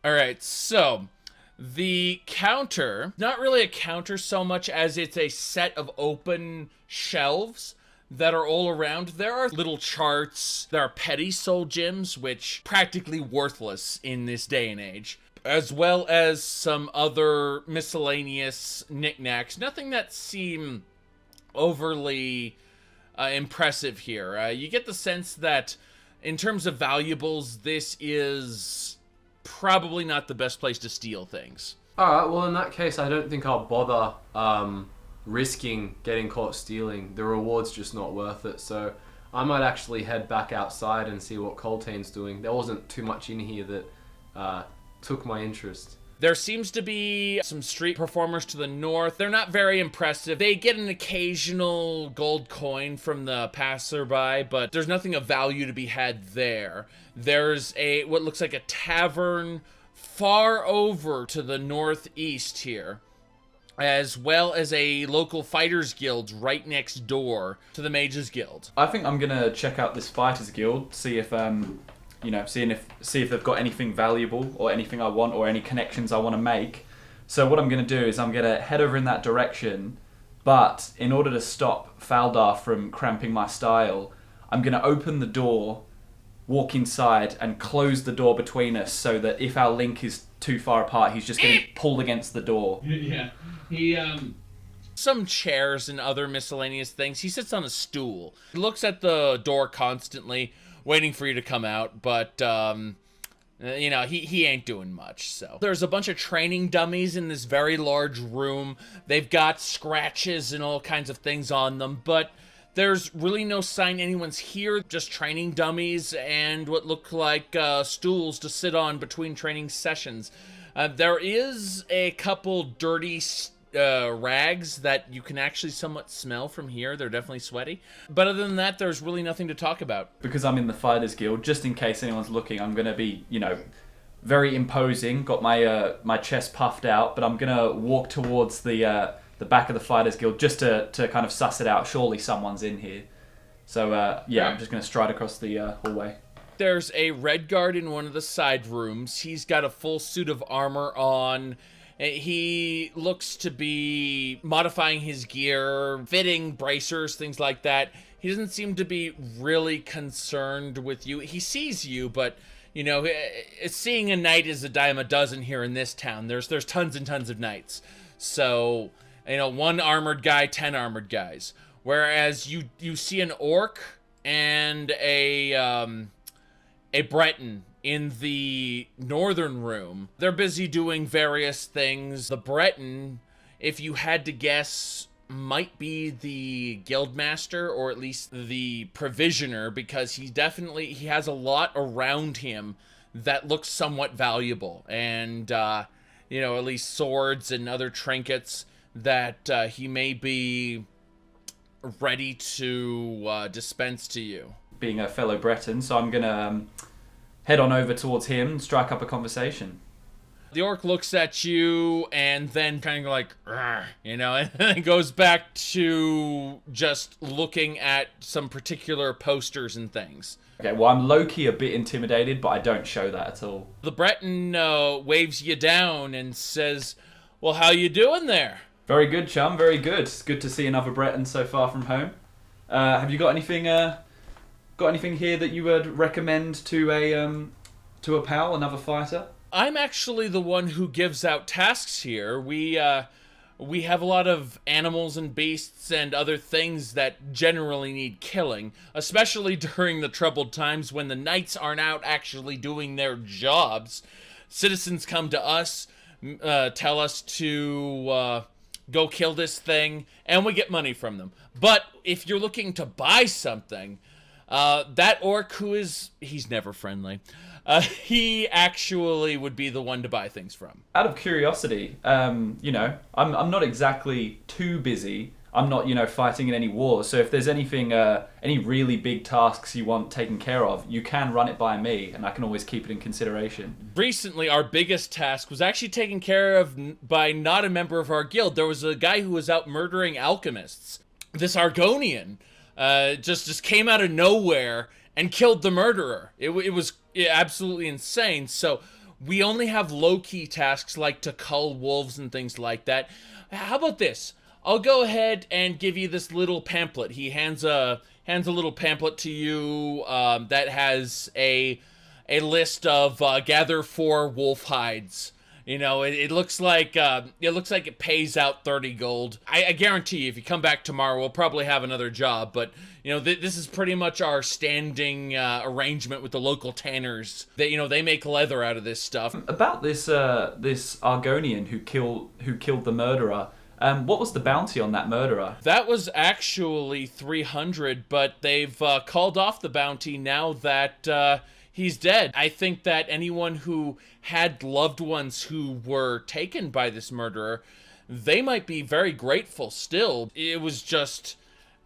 All right, so the counter, not really a counter so much as it's a set of open shelves that are all around. There are little charts, there are petty soul gems, which practically worthless in this day and age, as well as some other miscellaneous knickknacks. Nothing that seem overly impressive here. You get the sense that in terms of valuables, this is probably not the best place to steal things. Alright, well in that case I don't think I'll bother risking getting caught stealing. The reward's just not worth it, so I might actually head back outside and see what Coltane's doing. There wasn't too much in here that took my interest. There seems to be some street performers to the north. They're not very impressive. They get an occasional gold coin from the passerby, but there's nothing of value to be had there. There's what looks like a tavern far over to the northeast here, as well as a local fighters guild right next door to the Mages Guild. I think I'm gonna check out this fighters guild, see if see if they've got anything valuable or anything I want or any connections I want to make. So what I'm going to do is I'm going to head over in that direction, but in order to stop Faldar from cramping my style, I'm going to open the door, walk inside, and close the door between us so that if our link is too far apart, he's just getting pulled against the door. Yeah. He, some chairs and other miscellaneous things. He sits on a stool. He looks at the door constantly, waiting for you to come out, but, he ain't doing much, so. There's a bunch of training dummies in this very large room. They've got scratches and all kinds of things on them, but there's really no sign anyone's here, just training dummies and what look like stools to sit on between training sessions. There is a couple dirty rags that you can actually somewhat smell from here. They're definitely sweaty. But other than that, there's really nothing to talk about. Because I'm in the Fighters Guild, just in case anyone's looking, I'm going to be, very imposing, got my my chest puffed out, but I'm going to walk towards the back of the Fighters Guild just to kind of suss it out. Surely someone's in here. So, I'm just going to stride across the hallway. There's a red guard in one of the side rooms. He's got a full suit of armor on. He looks to be modifying his gear, fitting bracers, things like that. He doesn't seem to be really concerned with you. He sees you, but, seeing a knight is a dime a dozen here in this town. There's tons and tons of knights. So, one armored guy, 10 armored guys. Whereas you see an orc and a Breton in the northern room. They're busy doing various things. The Breton, if you had to guess, might be the guildmaster or at least the provisioner, because he has a lot around him that looks somewhat valuable, and at least swords and other trinkets that he may be ready to dispense to you. Being a fellow Breton, so I'm gonna head on over towards him and strike up a conversation. The orc looks at you and then kind of like, and then goes back to just looking at some particular posters and things. Okay, well, I'm low-key a bit intimidated, but I don't show that at all. The Breton waves you down and says, well, how you doing there? Very good, chum, very good. It's good to see another Breton so far from home. Have you got anything here that you would recommend to a pal, another fighter? I'm actually the one who gives out tasks here. We have a lot of animals and beasts and other things that generally need killing, especially during the troubled times when the knights aren't out actually doing their jobs. Citizens come to us, tell us to go kill this thing, and we get money from them. But if you're looking to buy something, that orc he's never friendly. He actually would be the one to buy things from. Out of curiosity, I'm not exactly too busy. I'm not, fighting in any wars. So if there's anything, any really big tasks you want taken care of, you can run it by me, and I can always keep it in consideration. Recently, our biggest task was actually taken care of by not a member of our guild. There was a guy who was out murdering alchemists. This Argonian just came out of nowhere and killed the murderer. It was absolutely insane. So We only have low-key tasks like to cull wolves and things like that. How about this? I'll go ahead and give you this little pamphlet. He hands a little pamphlet to you that has a list of gather 4 wolf hides. You know, it looks like it pays out 30 gold. I guarantee you, if you come back tomorrow, we'll probably have another job. But you know, this is pretty much our standing arrangement with the local tanners. They make leather out of this stuff. About this Argonian who killed the murderer. What was the bounty on that murderer? That was actually 300, but they've called off the bounty now that he's dead. I think that anyone who had loved ones who were taken by this murderer, they might be very grateful still. It was just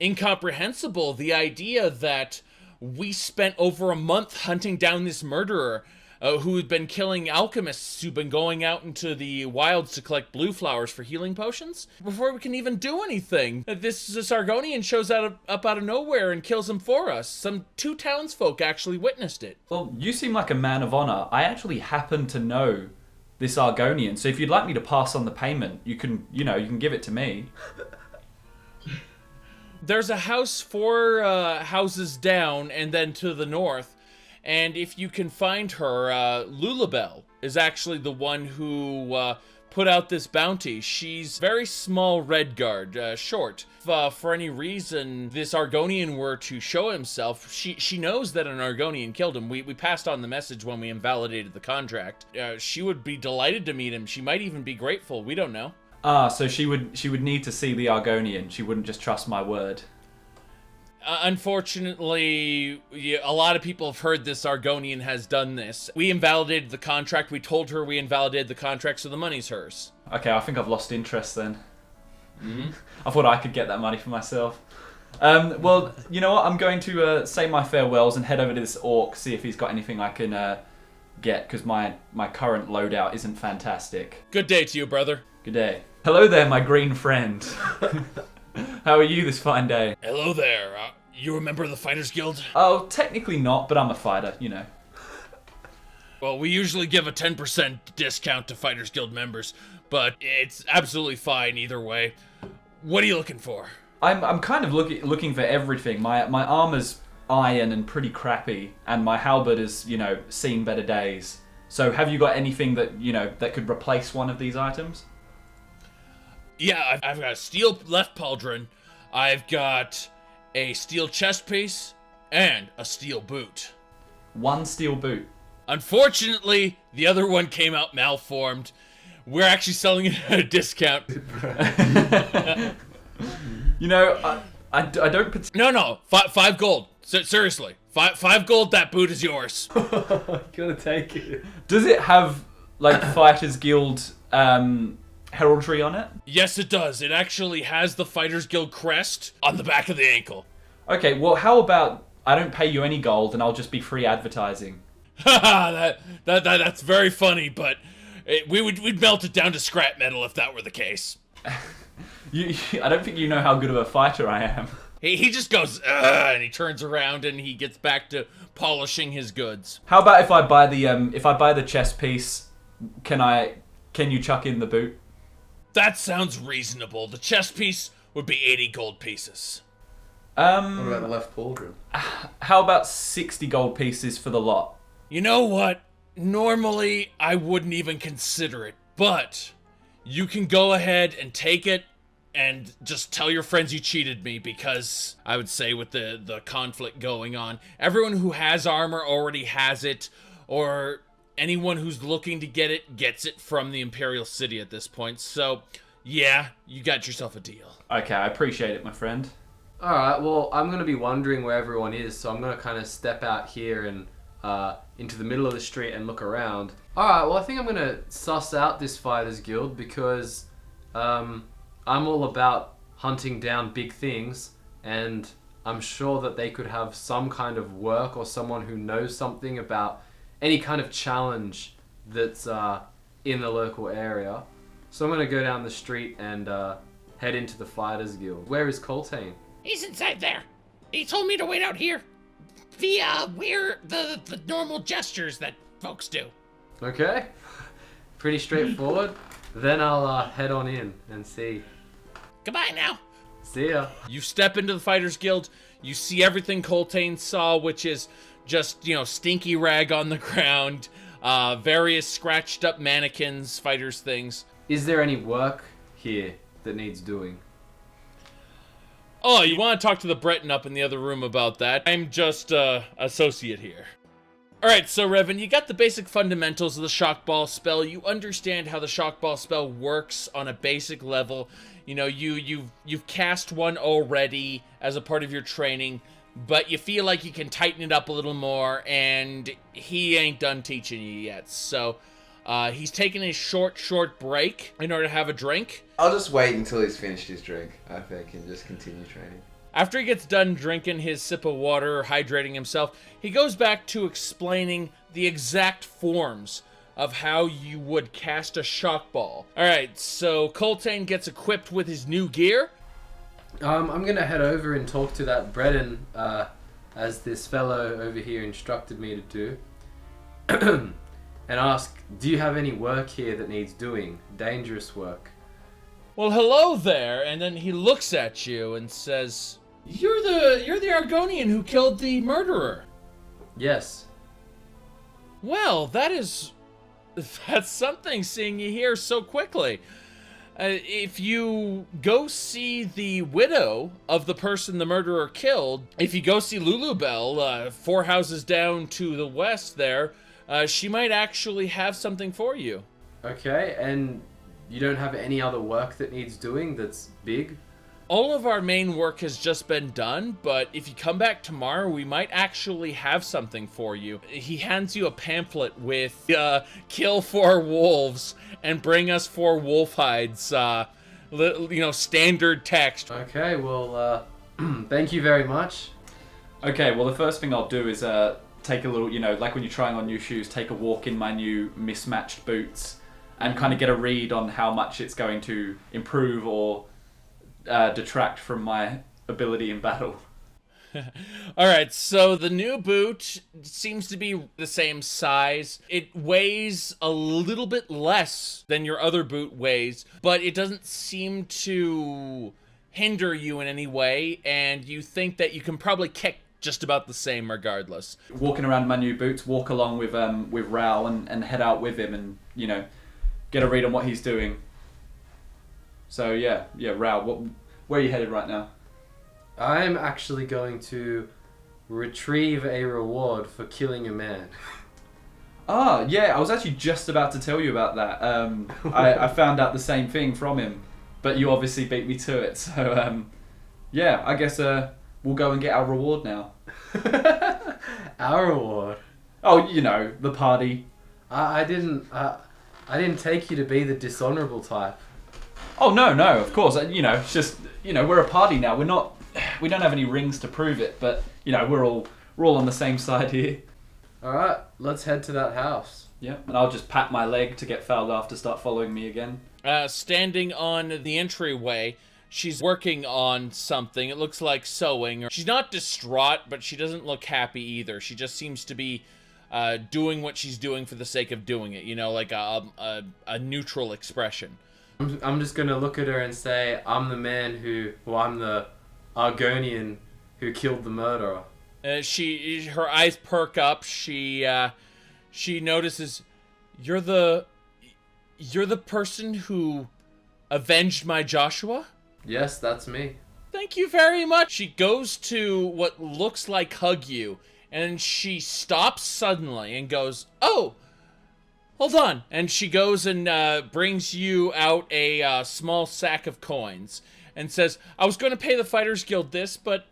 incomprehensible, the idea that we spent over a month hunting down this murderer who had been killing alchemists who've been going out into the wilds to collect blue flowers for healing potions before we can even do anything. This Argonian shows up out of nowhere and kills him for us. Some 2 townsfolk actually witnessed it. Well, you seem like a man of honor. I actually happen to know this Argonian, so if you'd like me to pass on the payment, you can give it to me. There's a house 4 houses down and then to the north. And if you can find her, Lulabelle is actually the one who put out this bounty. She's very small Redguard, short. If for any reason this Argonian were to show himself, she knows that an Argonian killed him. We passed on the message when we invalidated the contract. She would be delighted to meet him. She might even be grateful. We don't know. So she would need to see the Argonian. She wouldn't just trust my word. Unfortunately, a lot of people have heard this Argonian has done this. We invalidated the contract. We told her we invalidated the contract, so the money's hers. Okay, I think I've lost interest then. I thought I could get that money for myself. Well, you know what? I'm going to say my farewells and head over to this orc, see if he's got anything I can get, because my current loadout isn't fantastic. Good day to you, brother. Good day. Hello there, my green friend. How are you this fine day? Hello there. You remember the Fighters Guild? Oh, technically not, but I'm a fighter, you know. Well, we usually give a 10% discount to Fighters Guild members, but it's absolutely fine either way. What are you looking for? I'm kind of looking for everything. My armor's iron and pretty crappy, and my halberd has, seen better days. So have you got anything that, that could replace one of these items? Yeah, I've got a steel left pauldron, I've got a steel chest piece, and a steel boot. One steel boot. Unfortunately, the other one came out malformed. We're actually selling it at a discount. I don't... No, 5 gold. Seriously, 5 gold, that boot is yours. Gotta take it. Does it have, Fighters Guild... heraldry on it? Yes, it does. It actually has the Fighters Guild crest on the back of the ankle. Okay, well, how about I don't pay you any gold and I'll just be free advertising? Haha, that's very funny, but we'd melt it down to scrap metal if that were the case. I don't think you know how good of a fighter I am. He just goes, and he turns around and he gets back to polishing his goods. How about if I buy the chest piece, can you chuck in the boot? That sounds reasonable. The chest piece would be 80 gold pieces. What about the left pauldron? How about 60 gold pieces for the lot? You know what? Normally, I wouldn't even consider it, but you can go ahead and take it and just tell your friends you cheated me, because I would say with the conflict going on, everyone who has armor already has it, or anyone who's looking to get it gets it from the Imperial City at this point. So, yeah, you got yourself a deal. Okay, I appreciate it, my friend. Alright, well, I'm going to be wondering where everyone is, so I'm going to kind of step out here and into the middle of the street and look around. Alright, well, I think I'm going to suss out this Fighters Guild, because I'm all about hunting down big things, and I'm sure that they could have some kind of work or someone who knows something about any kind of challenge that's in the local area. So I'm going to go down the street and head into the Fighters Guild. Where is Coltane? He's inside there. He told me to wait out here via the normal gestures that folks do. Okay. Pretty straightforward. Then I'll head on in and see. Goodbye now. See ya. You step into the Fighters Guild. You see everything Coltane saw, which is just, stinky rag on the ground, various scratched up mannequins, fighters things. Is there any work here that needs doing? Oh, you want to talk to the Breton up in the other room about that? I'm just, associate here. Alright, so Revan, you got the basic fundamentals of the Shock Ball spell. You understand how the Shock Ball spell works on a basic level. You've cast one already as a part of your training, but you feel like you can tighten it up a little more, and he ain't done teaching you yet. So, he's taking a short break in order to have a drink. I'll just wait until he's finished his drink, I think, and just continue training. After he gets done drinking his sip of water, hydrating himself, he goes back to explaining the exact forms of how you would cast a shock ball. Alright, so Coltane gets equipped with his new gear. I'm gonna head over and talk to that Breton, as this fellow over here instructed me to do. And ask, do you have any work here that needs doing? Dangerous work. Well, hello there, and then he looks at you and says, You're the Argonian who killed the murderer. Yes. Well, that's something, seeing you here so quickly. If you go see the widow of the person the murderer killed, if you go see Lulubelle, 4 houses down to the west there, she might actually have something for you. Okay, and you don't have any other work that needs doing that's big? All of our main work has just been done, but if you come back tomorrow, we might actually have something for you. He hands you a pamphlet with, kill 4 wolves and bring us 4 wolf hides, standard text. Okay, well, thank you very much. Okay, well the first thing I'll do is take a little, like when you're trying on new shoes, take a walk in my new mismatched boots and kind of get a read on how much it's going to improve or detract from my ability in battle. Alright, so the new boot seems to be the same size. It weighs a little bit less than your other boot weighs, but it doesn't seem to hinder you in any way, and you think that you can probably kick just about the same regardless. Walking around my new boots, walk along with Raoul and head out with him and, get a read on what he's doing. So yeah, Raoul, where are you headed right now? I'm actually going to retrieve a reward for killing a man. Ah, yeah, I was actually just about to tell you about that. I found out the same thing from him, but you obviously beat me to it. So, yeah, I guess we'll go and get our reward now. Our reward? Oh, the party. I didn't take you to be the dishonorable type. Oh, no, of course. It's just, we're a party now. We don't have any rings to prove it, but, we're all on the same side here. Alright, let's head to that house. Yeah, and I'll just pat my leg to get fouled off to start following me again. Standing on the entryway, she's working on something. It looks like sewing. She's not distraught, but she doesn't look happy either. She just seems to be doing what she's doing for the sake of doing it, like a neutral expression. I'm just gonna look at her and say, I'm the Argonian who killed the murderer. Her eyes perk up. She notices, you're the person who avenged my Joshua? Yes, that's me. Thank you very much. She goes to what looks like hug you, and she stops suddenly and goes, oh, hold on. And she goes and brings you out a small sack of coins and says, I was going to pay the Fighters Guild this, but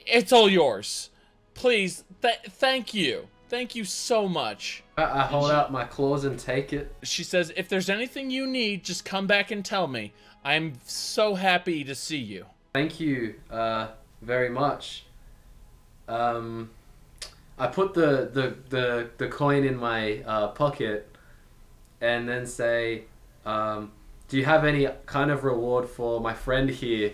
it's all yours. Please, thank you. Thank you so much. I hold out my claws and take it. She says, if there's anything you need, just come back and tell me. I'm so happy to see you. Thank you very much. I put the coin in my pocket and then say, do you have any kind of reward for my friend here?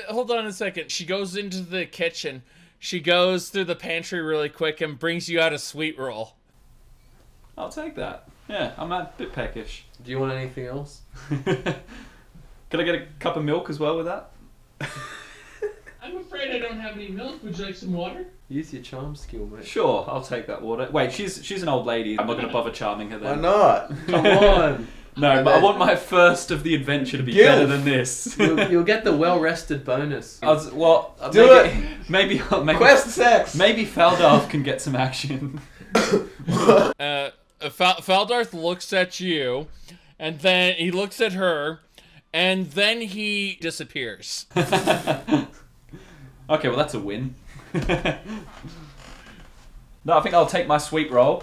Hold on a second. She goes into the kitchen. She goes through the pantry really quick and brings you out a sweet roll. I'll take that. Yeah, I'm a bit peckish. Do you want anything else? Could I get a cup of milk as well with that? I'm afraid I don't have any milk. Would you like some water? Use your charm skill, mate. Sure, I'll take that water. Wait, she's an old lady. I'm not going to bother charming her Why then. not? Come on. No, but I want my first of the adventure to be Gilf. better than this. You'll get the well-rested bonus. Do maybe Quest sex. Maybe Faldarth can get some action. Faldarth looks at you, and then he looks at her, and then he disappears. Okay, well that's a win. No, I think I'll take my sweet roll.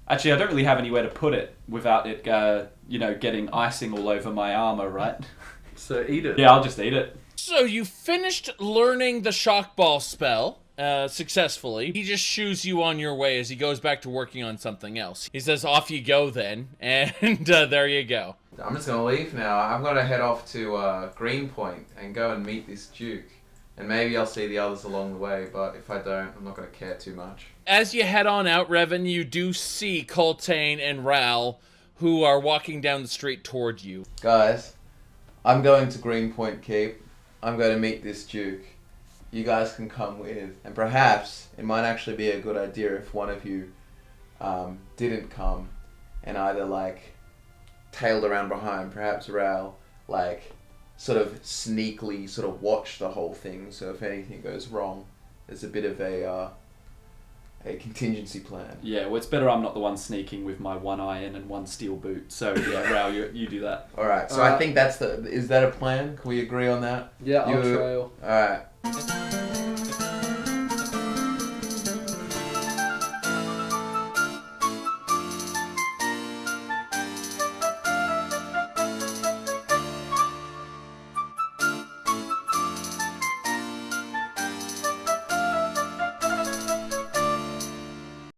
Actually, I don't really have anywhere to put it without it, getting icing all over my armor, right? So eat it. Yeah, I'll just eat it. So you finished learning the shock ball spell successfully. He just shoos you on your way as he goes back to working on something else. He says, off you go then, and there you go. I'm just gonna leave now. I'm gonna head off to Greenpoint and go and meet this Duke. And maybe I'll see the others along the way, but if I don't, I'm not gonna care too much. As you head on out, Revan, you do see Coltane and Ral, who are walking down the street toward you. Guys, I'm going to Greenpoint Keep. I'm going to meet this Duke. You guys can come with. And perhaps it might actually be a good idea if one of you didn't come and either, tailed around behind. Perhaps Ral, sort of sneakily sort of watch the whole thing. So if anything goes wrong, there's a bit of a contingency plan. Yeah, well, it's better I'm not the one sneaking with my one iron and one steel boot. So yeah, Rao, you do that. All right. So I think is that a plan? Can we agree on that? Yeah, I'll trail. All right.